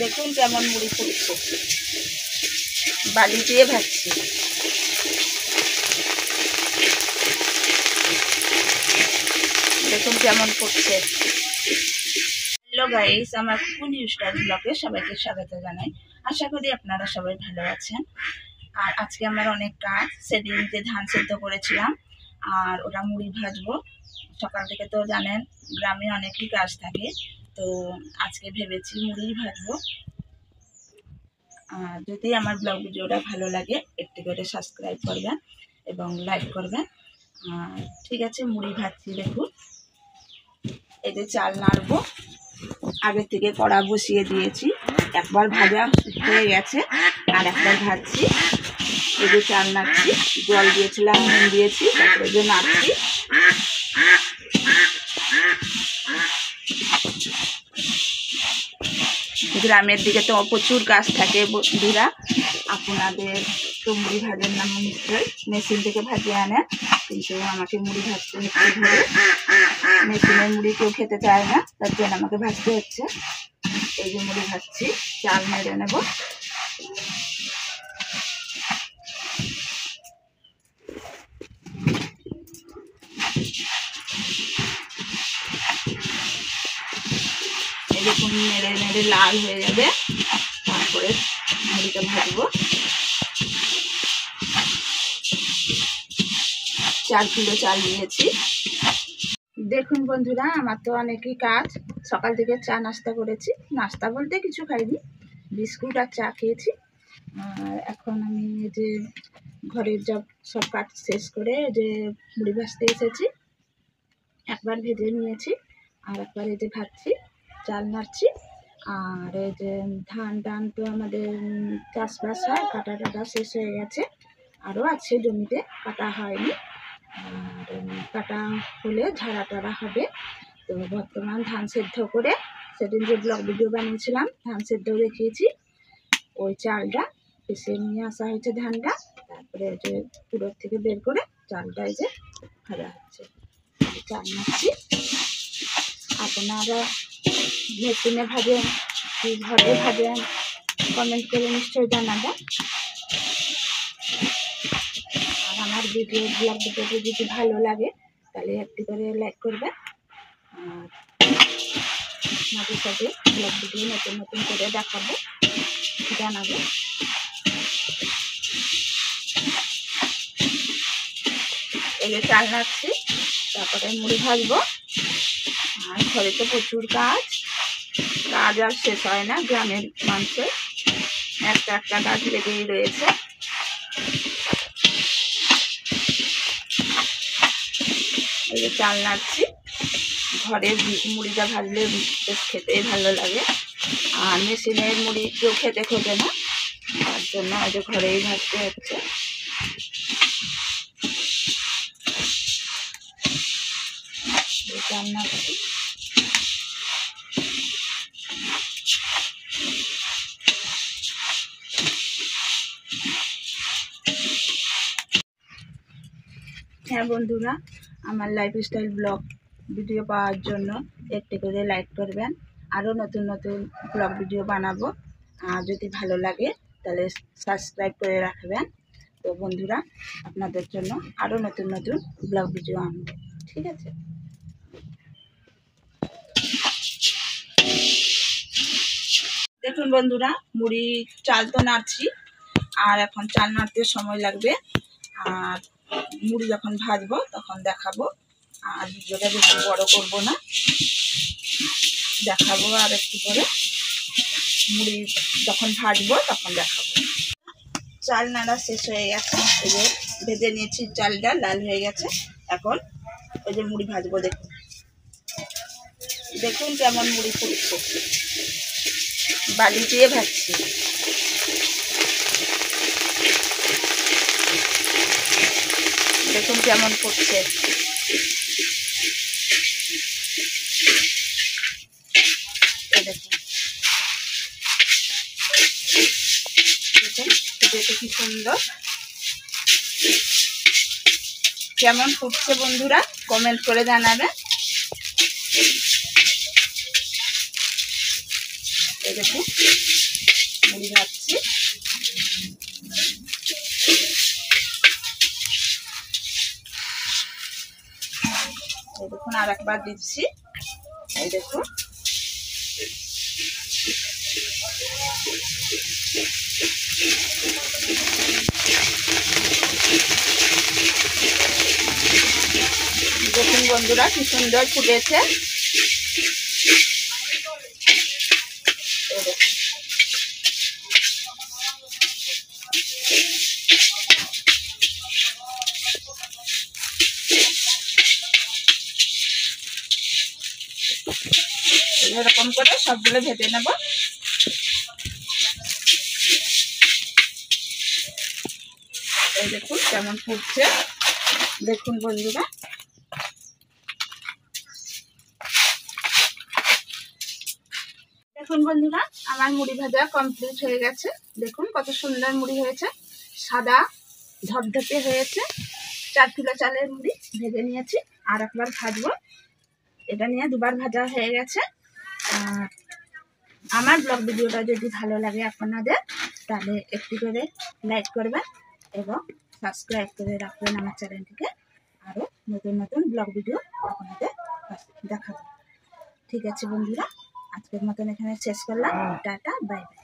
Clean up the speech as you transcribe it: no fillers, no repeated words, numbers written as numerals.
দেখুন কেমন মুড়ি ফুটছে, বালি দিয়ে ভাজছি। দেখুন কেমন ফুটছে। হ্যালো গাইস, আমার কুকু নিউ স্টাইল ব্লগে সবাইকে স্বাগত জানাই। আশা করি আপনারা সবাই ভালো আছেন। আর আজকে আমার অনেক কাজ, সেদিনকে ধান সেদ্ধ করেছিলাম আর ওটা মুড়ি ভাজবো। সকাল থেকে তো জানেন গ্রামে অনেকই কাজ থাকে, তো আজকে ভেবেছি মুড়ি ভাজবো। যদি আমার ব্লগ ভিডিওটা ভালো লাগে একটু করে সাবস্ক্রাইব করবেন এবং লাইক করবেন। ঠিক আছে, মুড়ি ভাজছি। দেখুন এই যে চাল নাড়বো, আগে থেকে কড়া বসিয়ে দিয়েছি, একবার ভাজা হয়ে গেছে আর একবার ভাজছি। এই যে চাল নাড়ছি, জল দিয়েছিলাম, নুন দিয়েছি, তারপরে যে নাড়ছি। গ্রামের দিকে তো প্রচুর কাজ থাকে বন্ধুরা, আপনাদের তো মুড়ি ভাজেন না নিশ্চয়ই, মেশিন থেকে ভাজিয়ে আনেন, কিন্তু আমাকে মুড়ি ভাজতে হচ্ছে ঘরে। মেশিনের মুড়ি কেউ খেতে চায় না, তার জন্য আমাকে ভাজতে হচ্ছে। এই যে মুড়ি ভাজছি, চাল নেড়ে নেব। এই দেখুন নেড়ে নেড়ে লাল হয়ে যাবে, তারপরে মুড়িটা ভাজবো। 4 কিলো চাল নিয়েছি। দেখুন বন্ধুরা, আমার তো অনেকই কাজ। সকাল থেকে চা নাস্তা করেছি, নাস্তা বলতে কিছু খাইনি, বিস্কুট আর চা খেয়েছি। আর এখন আমি যে ঘরের সব কাজ শেষ করে যে মুড়ি ভাজতে এসেছি, একবার ভেজে নিয়েছি আর একবার এই যে ভাজছি, চাল নাড়ছি। আর এই যে ধান টান তো আমাদের চাষবাস হয়, কাটা টাটা শেষ হয়ে গেছে, আরও আছে জমিতে, কাটা হয়নি। আর কাটা হলে ঝাড়া টাড়া হবে। তো বর্তমান ধান সেদ্ধ করে, সেদিন যে ব্লগ ভিডিও বানিয়েছিলাম ধান সেদ্ধ দেখিয়েছি, ওই চালটা পিষে নিয়ে আসা হয়েছে ধানটা, তারপরে যে পুরোর থেকে বের করে চালটা এই যে ভাজা হচ্ছে। চাল নাড়ছি। আপনারা মেশিনে ভাজেন কি ঘরে ভাজেন, কমেন্ট করে নিশ্চয়ই জানাবেন। আর আমার ব্লগ ভিডিওটি যদি ভালো লাগে তাহলে একটি করে লাইক করবেন। আর মাঝে সাথে ব্লগ ভিডিও নতুন নতুন করে দেখাবো, জানাবো। এই যে চাল নাড়ছি, তারপরে মুড়ি ভাজবো। আর ঘরে তো প্রচুর কাজ আর শেষ হয় না, গ্রামের মানুষের একটা একটা কাজ লেগেই রয়েছে। এই যে চাল নাড়ছি, ঘরের মুড়িটা ভাজলে বেশ খেতেই ভালো লাগে। আর মেশিনের মুড়ি কেউ খেতে খোঁজে না, তার জন্য এই যে ঘরেই ভাজতে হচ্ছে। চাল নাড়ছি। হ্যাঁ বন্ধুরা, আমার লাইফস্টাইল ব্লগ ভিডিও পাওয়ার জন্য একটি করে লাইক করবেন। আরও নতুন নতুন ব্লগ ভিডিও বানাবো, আর যদি ভালো লাগে তাহলে সাবস্ক্রাইব করে রাখবেন। তো বন্ধুরা, আপনাদের জন্য আরও নতুন নতুন ব্লগ ভিডিও আনবো, ঠিক আছে? দেখুন বন্ধুরা, মুড়ি চাল তো নাড়ছি, আর এখন চাল নাড়তে সময় লাগবে। আর মুড়ি যখন ভাজবো তখন দেখাবো। আর ভিডিওটা বেশি বড় করবো না, দেখাবো আর একটু করে। মুড়ি যখন ভাজবো তখন দেখাবো। চাল নাড়া শেষ হয়ে গেছে, এই যে ভেজে নিয়েছি, চালটা লাল হয়ে গেছে। এখন ওই যে মুড়ি ভাজবো। দেখুন দেখুন কেমন মুড়ি ফুটছে, বালি দিয়ে ভাজছি। দেখুন কেমন ফুটছে। দেখুন কি সুন্দর কেমন ফুটছে বন্ধুরা, কমেন্ট করে জানাবেন। এই দেখুন মুড়ি ভাজছি। এই দেখুন আর একবার দিচ্ছি। এই দেখুন দেখুন বন্ধুরা কি সুন্দর ফুটেছে। এরকম করে সবগুলো ভেজে নেব। এই দেখুন কেমন ফুটছে, দেখুন বন্ধুরা। দেখুন বন্ধুরা আমার মুড়ি ভাজা কমপ্লিট হয়ে গেছে। দেখুন কত সুন্দর মুড়ি হয়েছে, সাদা ধপধপে হয়েছে। 4 কিলো চালের মুড়ি ভেজে নিয়েছি, আর একবার ভাজবো। এটা নিয়ে দুবার ভাজা হয়ে গেছে। আমার ব্লগ ভিডিওটা যদি ভালো লাগে আপনাদের, তাহলে একটু করে লাইক করবেন এবং সাবস্ক্রাইব করে রাখবেন আমার চ্যানেলটিকে। আরও নতুন নতুন ব্লগ ভিডিও আপনাদের দেখাবো। ঠিক আছে বন্ধুরা, আজকের মতন এখানে শেষ করলাম। Tata, bye bye.